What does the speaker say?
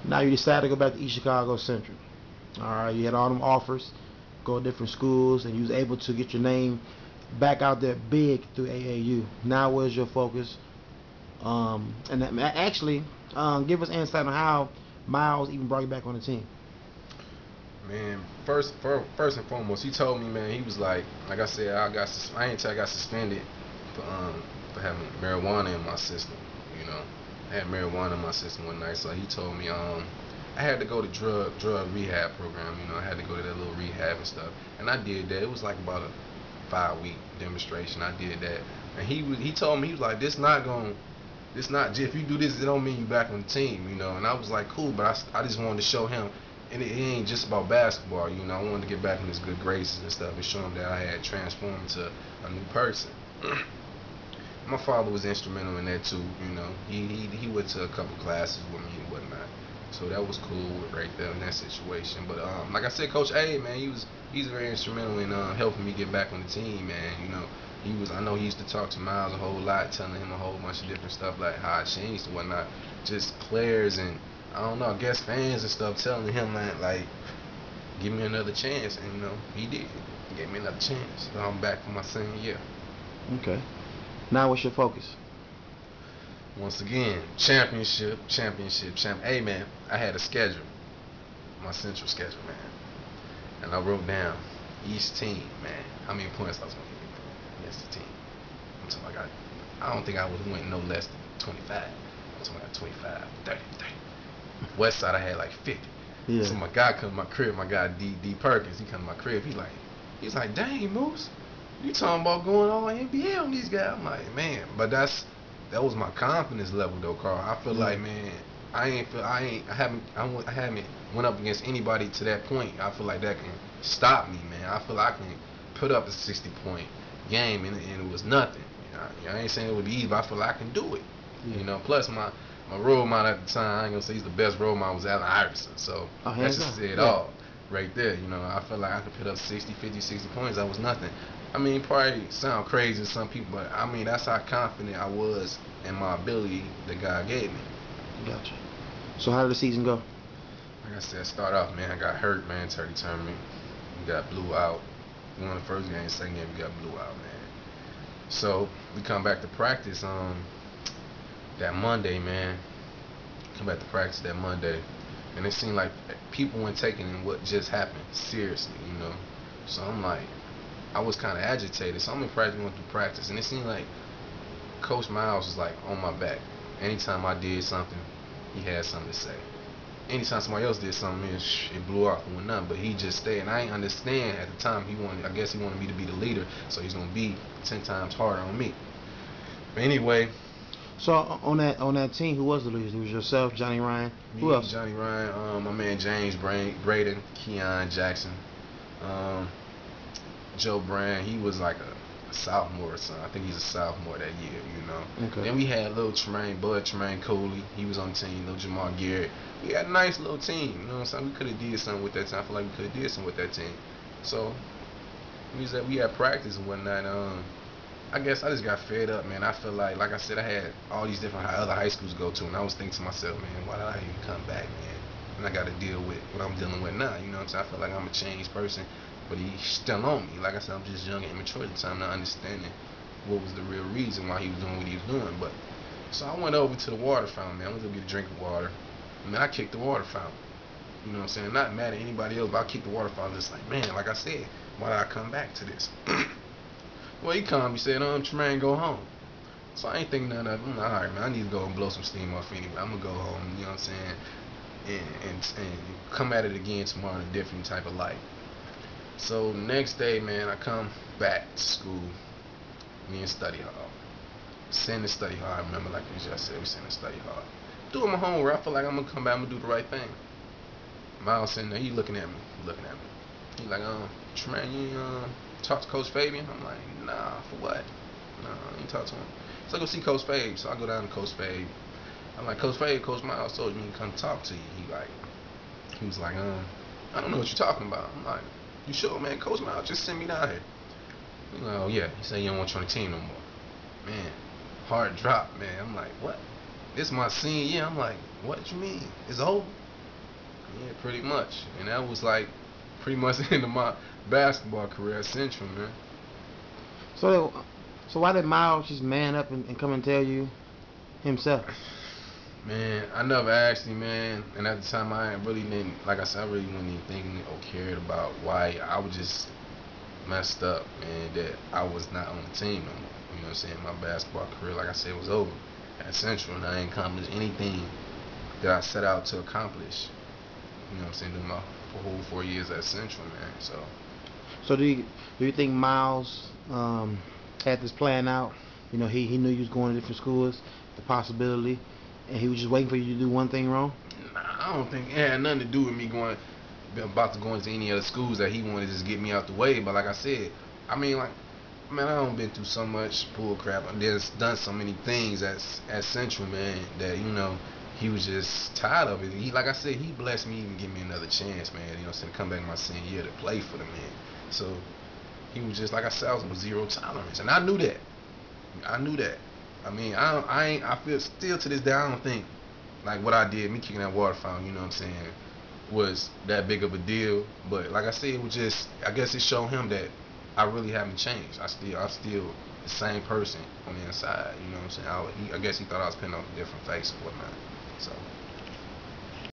Now you decide to go back to East Chicago Central. All right, you had all them offers, go to different schools, and you was able to get your name back out there big through AAU. Now, where's your focus? Actually, give us insight on how Miles even brought you back on the team. Man, first and foremost, he told me, man, he was like I said, I ain't tell I got suspended for having marijuana in my system. You know, I had marijuana in my system one night, so he told me I had to go to drug rehab program. You know, I had to go to that little rehab and stuff, and I did that. It was like about a 5 week demonstration. I did that, and he told me, he was like, this not if you do this, it don't mean you back on the team. You know, and I was like, cool, but I just wanted to show him. And it ain't just about basketball, you know. I wanted to get back in his good graces and stuff and show him that I had transformed to a new person. My father was instrumental in that too, you know. He went to a couple classes with me and whatnot, so that was cool right there in that situation. But like I said, Coach A, man, he's very instrumental in helping me get back on the team, man. You know, I know he used to talk to Miles a whole lot, telling him a whole bunch of different stuff like how I changed and whatnot. Just players and I don't know, I guess fans and stuff telling him like give me another chance, and you know he did. He gave me another chance. So I'm back for my senior year. Okay. Now, what's your focus? Once again, championship. Hey man, I had a schedule, my central schedule, man, and I wrote down each team, man, how many points I was gonna get against the team. I'm talking about I don't think I would win no less than 25. I'm talking about 25, 30, 30. West side I had like 50. Yeah. So my guy come to my crib, my guy D Perkins, he come to my crib, he's like, dang Moose, you talking about going all NBA on these guys? I'm like, man, but that was my confidence level though, Carl. I feel Yeah. like, man, I haven't went up against anybody to that point. I feel like that can stop me, man. I feel like I can put up a 60-point game and it was nothing. I ain't saying it would be easy, but I feel like I can do it. Yeah. You know, plus my role model at the time, I ain't gonna say he's the best role model, was Allen Iverson. So that just said all right there. You know, I felt like I could put up 60, 50, 60 points. That was nothing. I mean, probably sound crazy to some people, but I mean, that's how confident I was in my ability that God gave me. Gotcha. So how did the season go? Like I said, start off, man, I got hurt, man, turkey tournament. We got blew out. We won the first game, second game, we got blew out, man. So we come back to practice that Monday, man. Come back to practice that Monday, and it seemed like people weren't taking what just happened seriously, you know. So I'm like, I was kind of agitated. So I'm in practice, going through practice, and it seemed like Coach Miles was like on my back. Anytime I did something, he had something to say. Anytime somebody else did something, it blew off and went nothing. But he just stayed, and I didn't understand at the time. I guess he wanted me to be the leader, so he's gonna be 10 times harder on me. But anyway, so on that team, who was the leader? It was yourself, Johnny Ryan. Who me, else? Johnny Ryan, my man James Braden, Keon Jackson, um, Joe Brand. He was like a sophomore or something. I think he's a sophomore that year, you know. Okay. Then we had little Tremaine Coley. He was on the team. Little Jamal Garrett. We had a nice little team. You know what I'm saying? We could have did something with that team. I feel like we could have did something with that team. So we had practice and whatnot. I guess I just got fed up, man. I feel like I said, I had all these different other high schools to go to, and I was thinking to myself, man, why did I even come back, man? And I got to deal with what I'm dealing with now. You know what I'm saying? I feel like I'm a changed person, but he's still on me. Like I said, I'm just young and immature at the time, not understanding what was the real reason why he was doing what he was doing. But so I went over to the water fountain, man. I went to get a drink of water. I mean, I kicked the water fountain. You know what I'm saying? Not mad at anybody else, but I kicked the water fountain. Just like, man, like I said, why did I come back to this? Well, he come, he said, Tremaine, go home. So I ain't thinking none of it. I'm like, all right, man, I need to go and blow some steam off anyway. I'm going to go home, you know what I'm saying, and come at it again tomorrow in a different type of light. So next day, man, I come back to school, me in study hall. Sitting in study hall, I remember like you just said, we sitting in study hall. Doing my homework, I feel like I'm going to come back, I'm going to do the right thing. Miles sitting there, he looking at me. He like, Tremaine, you talk to Coach Fabian? I'm like, nah, for what? Nah, I ain't talk to him. So I go see Coach Fabe. So I go down to Coach Fabe. I'm like, Coach Fabe, Coach Miles told me to come talk to you. He was like, I don't know what you're talking about. I'm like, you sure, man? Coach Miles just sent me down here. He's like, oh yeah. He said he don't want you on the team no more. Man, hard drop, man. I'm like, what? This is my senior year. I'm like, what you mean? It's over? Yeah, pretty much. And that was like pretty much the end of my basketball career at Central, man. So, so why did Miles just man up and come and tell you himself? Man, I never asked him, man. And at the time, I really didn't, like I said, I really wasn't even thinking or cared about why. I was just messed up, man, that I was not on the team no more. You know what I'm saying? My basketball career, like I said, was over at Central, and I ain't accomplished anything that I set out to accomplish. You know what I'm saying? Doing my whole 4 years at Central, man. So, So do you think Miles had this plan out? You know, he knew you was going to different schools, the possibility, and he was just waiting for you to do one thing wrong. nah, I don't think it had nothing to do with me going about to go into any other schools that he wanted to just get me out the way. But like I said, I mean, like, man, I done been through so much bull crap. I just done so many things at Central, man, that he was just tired of it. He, like I said, he blessed me even give me another chance, man. You know what I'm saying? To come back my senior year to play for the man. So he was just like I said, I was with zero tolerance, and I knew that. I knew that. I mean, I ain't. I feel still to this day, I don't think like what I did, me kicking that water fountain. You know what I'm saying? Was that big of a deal. But like I said, it was just, I guess it showed him that I really haven't changed. I'm still the same person on the inside. You know what I'm saying? I guess he thought I was putting on a different face or whatnot. So.